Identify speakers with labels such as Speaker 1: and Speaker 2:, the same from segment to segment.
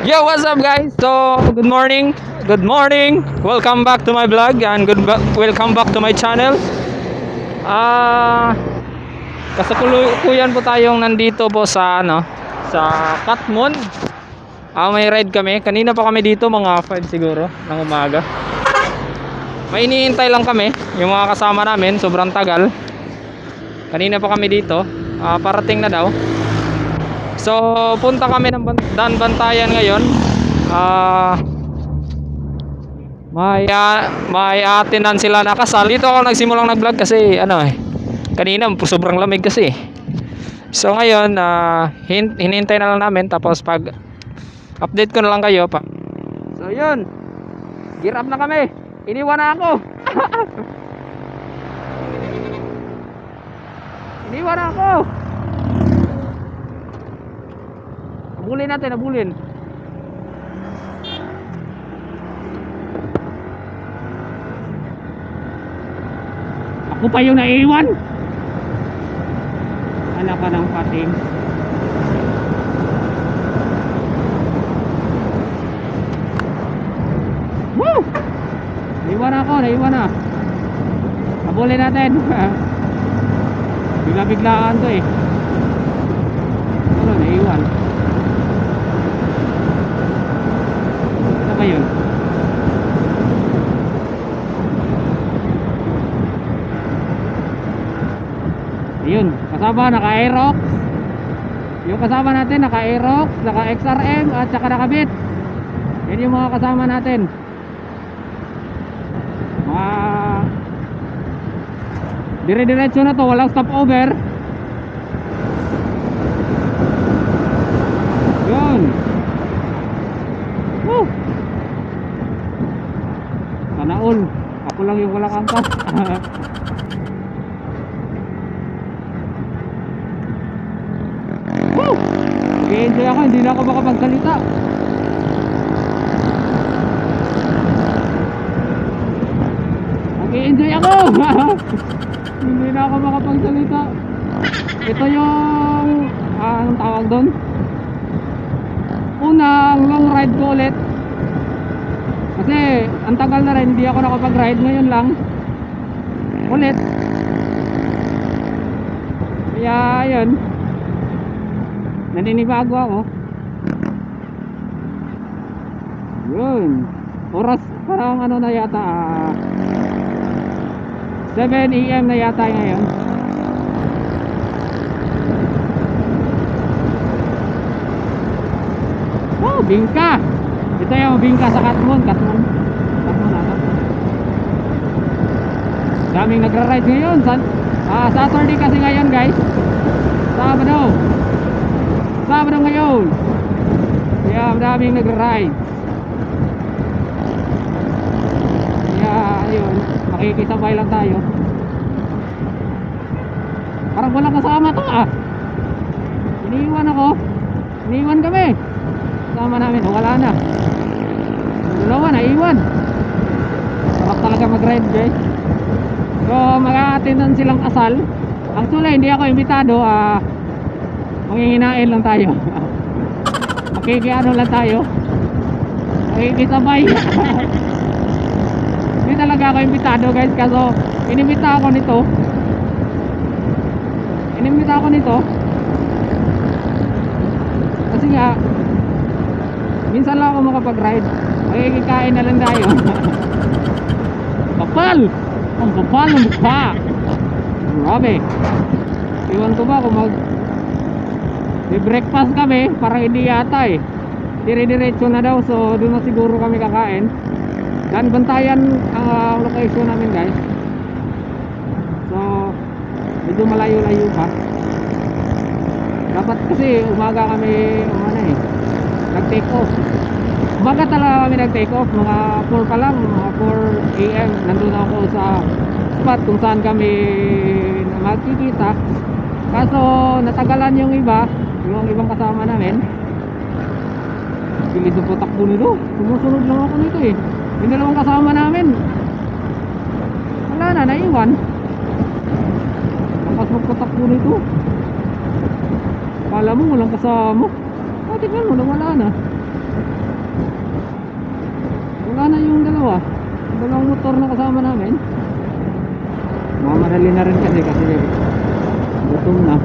Speaker 1: Yo, what's up guys? So, good morning. Good morning. Welcome back to my vlog and welcome back to my channel. Ah, kasalukuyan po tayong nandito po sa sa Katmon. May ride kami. Kanina pa kami dito, mga 5 siguro ng umaga. May iniintay lang kami, yung mga kasama namin, sobrang tagal. Kanina pa kami dito. Parating na daw. So, punta kami ng Dan Bantayan ngayon. May atinan sila na kasal. Dito ako nagsimulang nag-vlog kasi kanina sobrang lamig kasi. So ngayon, hinintay na lang namin, tapos pag update ko na lang kayo pa. So yun, gear up na kami. Iniwan na ako. Iniwan na ako. Abulin natin, abulin. Ako pa yung naiwan. Anak ka ng pating. Woo! Naiwan ako, naiwan na. Abulin natin. Bigla-biglaan to eh. Ano, naiwan. Ano ba yun? Ayun, kasama naka-Aerox. Yung kasama natin naka-Aerox, naka-XRM at saka naka-Bit. Yan yung mga kasama natin. Dire-diretso na to, walang stopover. Yun. Woo! Sana all. Ako lang yung walang angkas. Woo! Okay, ako, hindi na ako makapagsalita. Okay, enjoy ako. Hindi na ako makapagsalita. Ito yung anong tawag doon? Unang long ride ko ulit. Kasi ang tagal na rin, hindi ako nakapag-ride. Ngayon lang ulit. Kaya yun, naninibago ako. Yun, oras parang ano na yata, 7 AM na yata ngayon. Oh, bingka. Ito yung bingka sa Katmon ata. Daming nagra-ride ngayon. Saturday kasi ngayon guys. Sabado ngayon. Kaya daming nagra-ride. Kaya ayun, makikisabay lang tayo. Parang walang kasama to Iniwan ako. Iniwan kami. Kasama namin, wala na. Dalawa na iwan. Sarap talaga mag-ride guys. So mag-a-attendan silang kasal. Actually hindi ako imbitado. Manginginain lang tayo. Makikiano lang tayo. Makikisabay. Hindi talaga ako imbitado guys. Kaso inimbita ako nito. Kasi nga minsan lang ako makapag-ride. Makikikain na lang tayo. Kapal! Ang kapal ng mukha. Grabe. Iwan ko ba kung may breakfast kami. Parang hindi yata dire-diretso na daw. So doon na siguro kami kakain. Dan Bantayan ang location namin guys. So medyo malayo-layo pa. Dapat kasi umaga kami nag-take off. Umaga talaga kami nag-take off. Mga 4 pa lang, mga 4 AM nandun ako sa spot kung saan kami magkikita. Kaso natagalan yung ibang kasama namin. Bilis yung patakbo nito. Sumusunod lang ako nito Yung dalawang kasama namin, wala na, naiwan. Lakas magpatakbo nito. Kala mo walang kasama. Tingnan mo, nawala na. Wala na yung dalawa. Dalawang motor na kasama namin. Mamarali na rin kasi gutom na.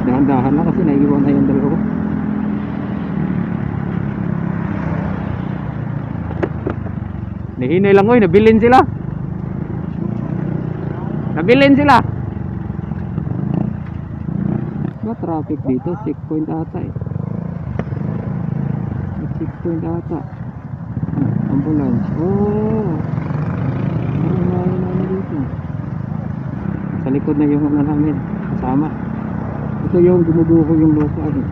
Speaker 1: Dahan-dahan na kasi naiiwan na yung dalawa. Nahinay lang, oy, nabilin sila. Nabilin sila. Ba traffic dito, checkpoint ata eh. Checkpoint ata. Ambulance. Oh. Ano dito? Sa likod na yung ano namin, kasama. Ito yung gumuguho yung lupa eh.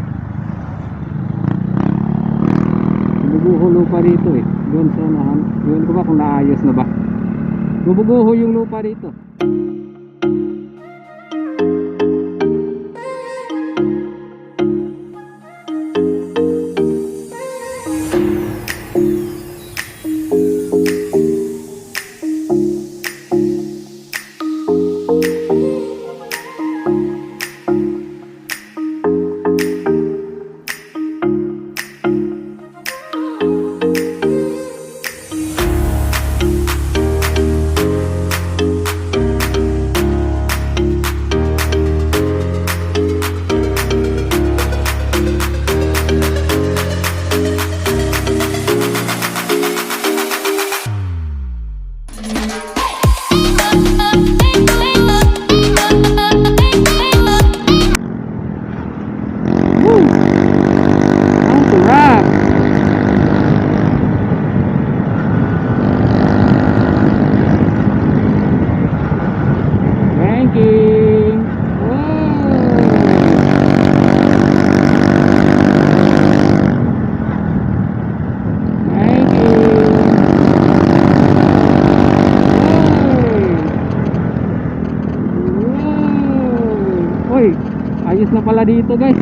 Speaker 1: Gumuguho lupa dito eh. Doon sa unahan. Doon ko ba kung naayos na ba? Gumuguho yung lupa dito. Ayos na pala dito guys.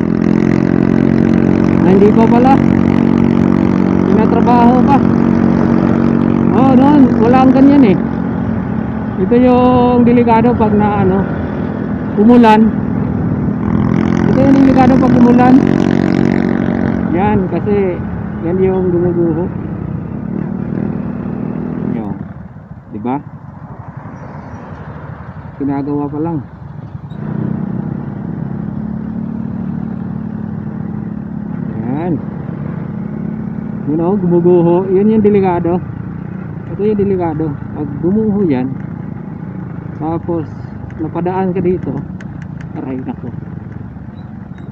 Speaker 1: Hindi pa pala. Tinatrabaho pa. Oh noon, wala ang ganyan eh. Ito yung delikado pag na ano, umulan. Ito yung delikado pag umulan. Yan kasi yan yung gumuguho. Yan. Diba? Ginagawa pa lang. Yun o, gumuguho. Yun yung delikado. Ito yung delikado. Pag gumuho yan, tapos napadaan ka dito, aray nako,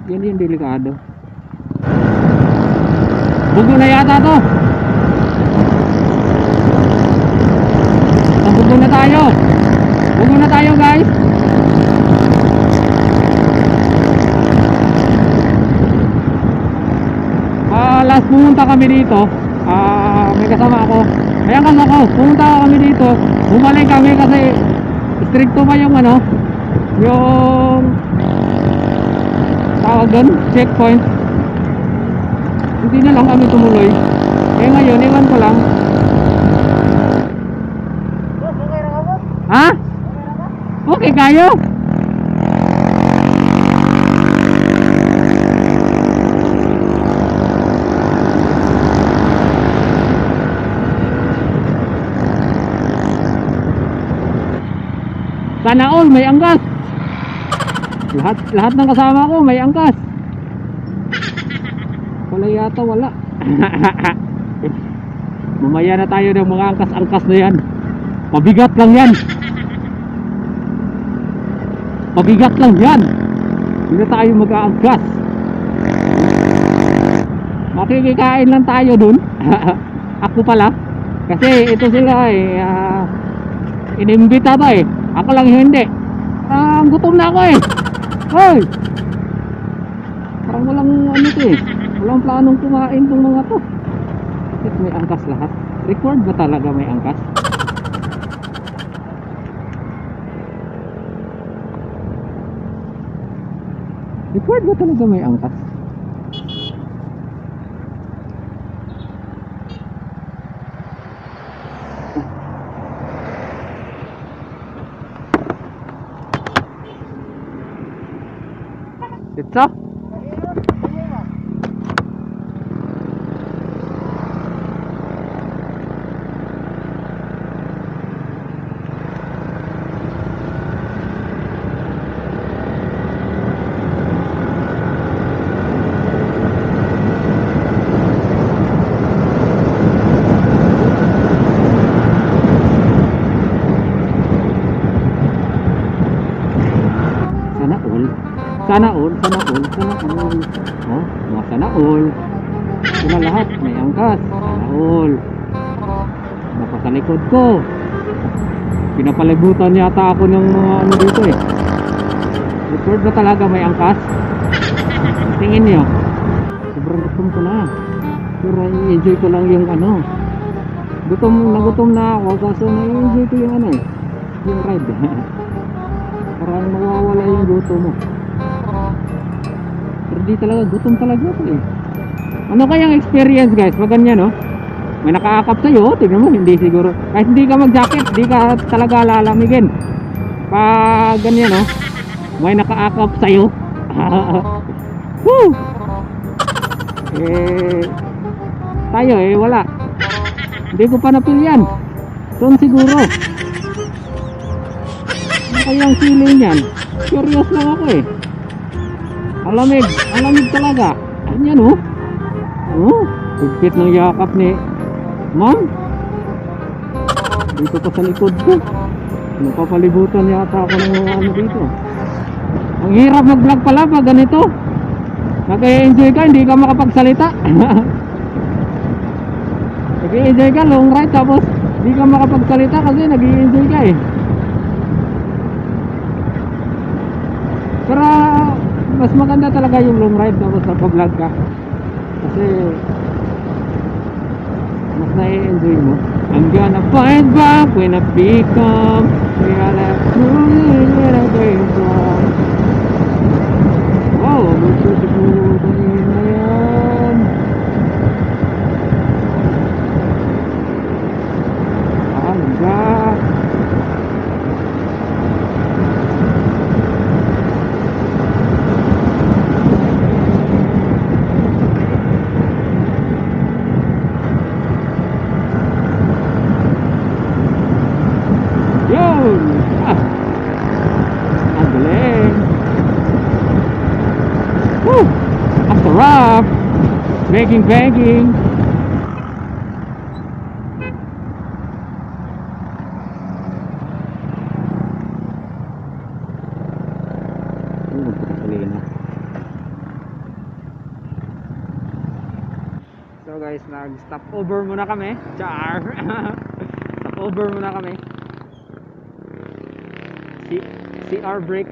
Speaker 1: yan yung delikado. Bugo na yata to. Bugo na tayo. Bugo na tayo guys. Last pumunta kami dito, may kasama ako, may angkas ako, pumunta kami dito, bumalik kami kasi stricto pa yung ano, yung tawag doon, checkpoint. Hindi na lang kami tumuloy. Eh ngayon, iwan ko lang. Ha? Okay kayo? Sana all may angkas. Lahat ng kasama ko may angkas. Wala yata, wala. Mamaya na tayo ng mga angkas-angkas na yan. Pabigat lang yan. Pabigat lang yan. Hindi na tayo mag-aangkas. Makikikain lang tayo dun. Ako pala. Kasi ito sila eh, inimbita ba eh. Ako lang hindi. Gutom na ako eh. Hoy! Parang walang ano to eh. Walang planong kumain tong mga to. Bakit may angkas lahat? Record ba talaga may angkas? Record ba talaga may angkas? Ito?
Speaker 2: sana all, sana all. Oh, mga sana all. Sila lahat, may angkas, sana all. Napa sa likod ko. Pinapalibutan yata ako ng mga ano dito eh. Record ba talaga may angkas? Tingin niyo. Sobrang gutom ko na. Pero i-enjoy ko lang yung ano. Nagutom na ako kaso na-enjoy ko yung ano eh. Yung ride. Parang mawawala yung gutom mo. Pero di talaga, gutom talaga ako eh. Ano kayang experience guys? Pag ganyan no? May nakaakap sa'yo, tignan mo, hindi siguro. Kahit hindi ka mag-jacket, hindi ka talaga lalamigin. Pag ganyan no? May nakaakap sa'yo. Woo! Tayo wala. Hindi ko pa napilian. Doon siguro. Ano kayang feeling yan? Curious lang ako eh. Alamig talaga. Ganyan oh. Oh, higpit ng yakap ni Ma'am. Dito pa sa likod ko. Napapalibutan yata ako ng mga ano dito. Ang hirap mag-vlog pala pag ganito. Nag-enjoy ka, hindi ka makapagsalita. Nag-enjoy ka, long ride, tapos hindi ka makapagsalita kasi nag-enjoy ka eh. Pero mas maganda talaga yung long ride tapos nagpa-vlog ka. Kasi mas na-enjoy mo. I'm gonna fight back when I become realize where I came from. Wow, gusto siguro tayo na yan. Hangga. Yun! Ang galing! Woo! Ang sarap! Begging! So guys, nag-stop over muna kami. Char! Stop over muna kami. CR break.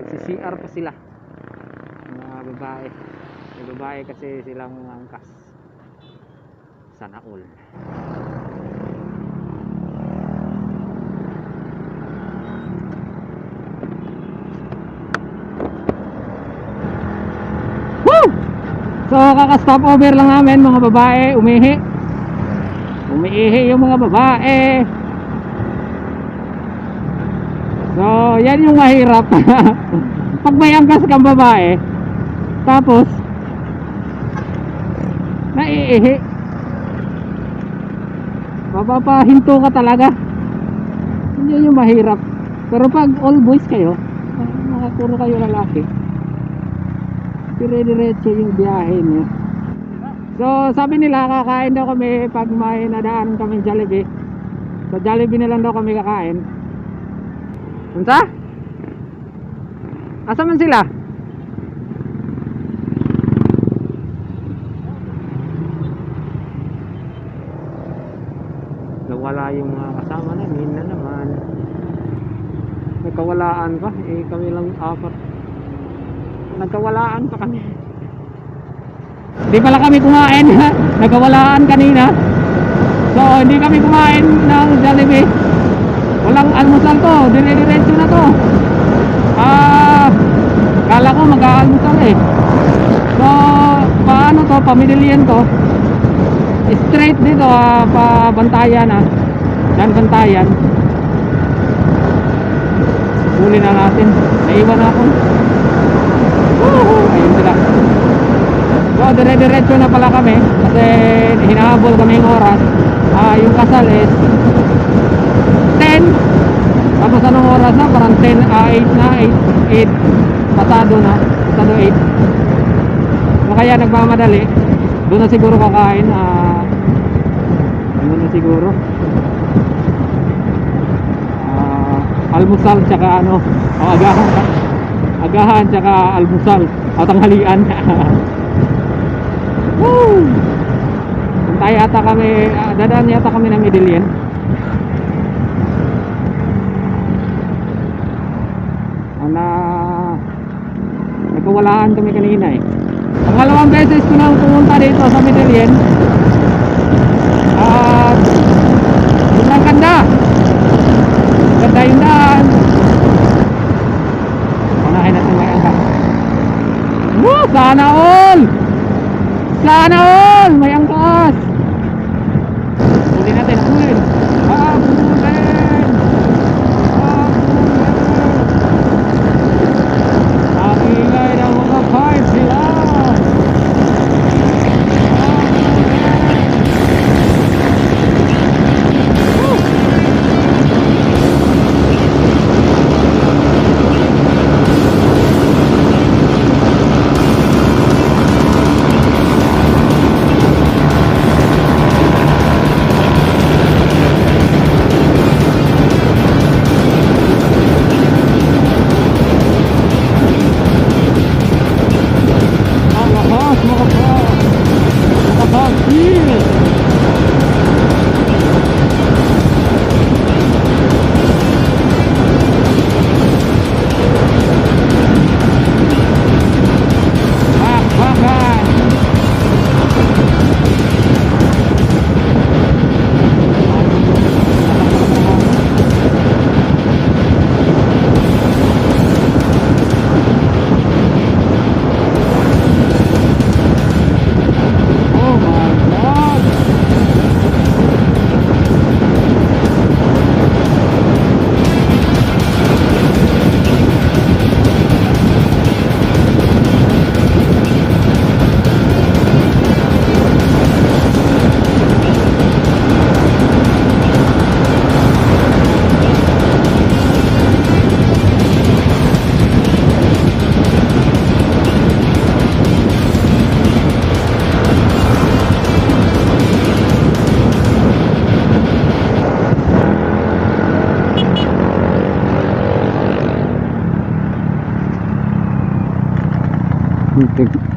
Speaker 2: Nagsi-CR pa sila. Mga babae. May babae kasi silang angkas. Sana all. Woo! So kaka-stop over lang namin mga babae. Umiihi yung mga babae. So, yan yung mahirap. Pag may angkas kang babae, tapos naiihi, mapapahinto ka talaga. Yun yung mahirap. Pero pag all boys kayo, makapuro kayo lalaki, dire-diretso yung biyahe niyo. So, sabi nila kakain daw kami pag may nadaan kami Jollibee. Sa Jollibee na lang daw kami kakain. Unsa? Asa man sila? Nawala yung mga kasama namin na naman. Nagkawalaan pa. Kami lang apat. Nagkawalaan pa kami. Hindi pala kami kumain. Nagkawalaan kanina. So hindi kami kumain ng Jollibee. Walang almusal to, dire-diretso na to. Kala ko mag-aalmusal eh. So, paano to, pamililian to. Straight dito, pa Bantayan Dan Bantayan. Huli na natin. Naiwan na ako. Ayun sila. So, dire-diretso na pala kami. Kasi hinahabol kami yung oras. Yung kasal is 10. Tapos anong oras na? Parang 10, 8 na, 8 pasado 8. So kaya nagmamadali. Doon na siguro kakain. Ano na siguro? Almusal tsaka agahan. agahan tsaka almusal o tanghalian. Woo! Tayo yata kami, dadaan yata kami ng Medellin. Na nagkawalaan kami kanina eh. Pangalawang beses ko nang pumunta dito sa Medellin. At sobrang ganda. Ganda yung daan. Unahin natin may angkas. Woo! Sana all! Sana all! May angkas! Huli natin, huli! Habulin! Ang ingay ng mga pipe sila!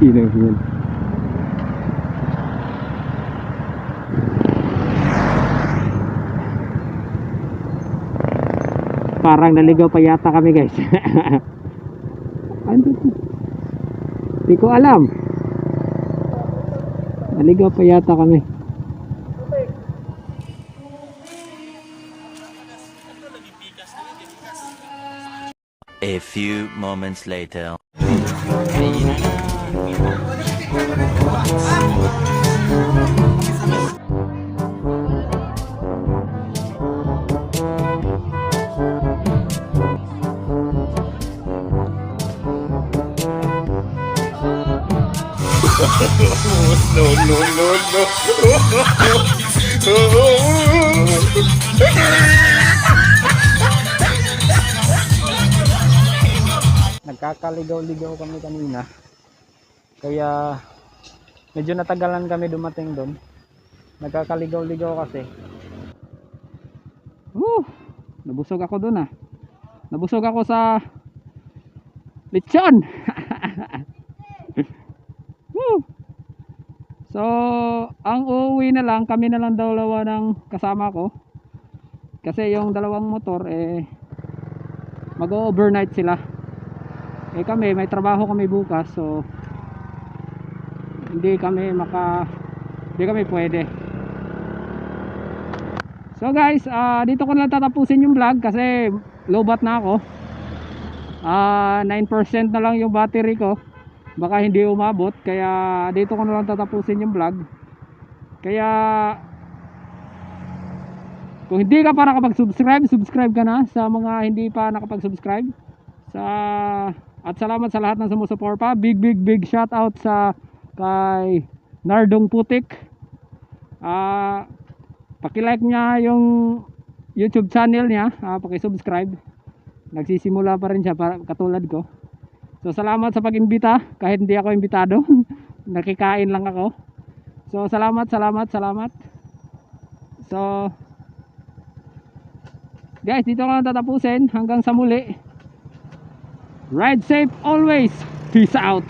Speaker 2: Ilaw yun. Parang naligaw pa yata kami guys. Ano to? Hindi ko alam. Naligaw pa yata kami.
Speaker 3: A few moments later.
Speaker 2: Nagkakaligaw-ligaw kami kanina. Kaya medyo natagalan kami dumating doon. Nagkakaligaw-ligaw kasi. Nabusog ako doon ah. Nabusog ako sa lechon. So, ang uuwi na lang, kami na lang dalawa ng kasama ko. Kasi yung dalawang motor mag-overnight sila. Kami may trabaho kami bukas, so hindi kami pwede. So guys, dito ko na lang tatapusin yung vlog kasi lowbat na ako. 9% na lang yung battery ko. Baka hindi umabot, kaya dito ko na lang tatapusin yung vlog. Kaya kung hindi ka pa nakapag-subscribe, subscribe ka na sa mga hindi pa nakapag-subscribe. At salamat sa lahat ng sumusuporta. Big shout out sa kay Nardong Putik. Paki-like niya yung YouTube channel niya, paki-subscribe. Nagsisimula pa rin siya katulad ko. So salamat sa pag-imbita kahit hindi ako imbitado. Nakikain lang ako. So salamat. So guys, dito ko lang tatapusin. Hanggang sa muli. Ride safe always. Peace out.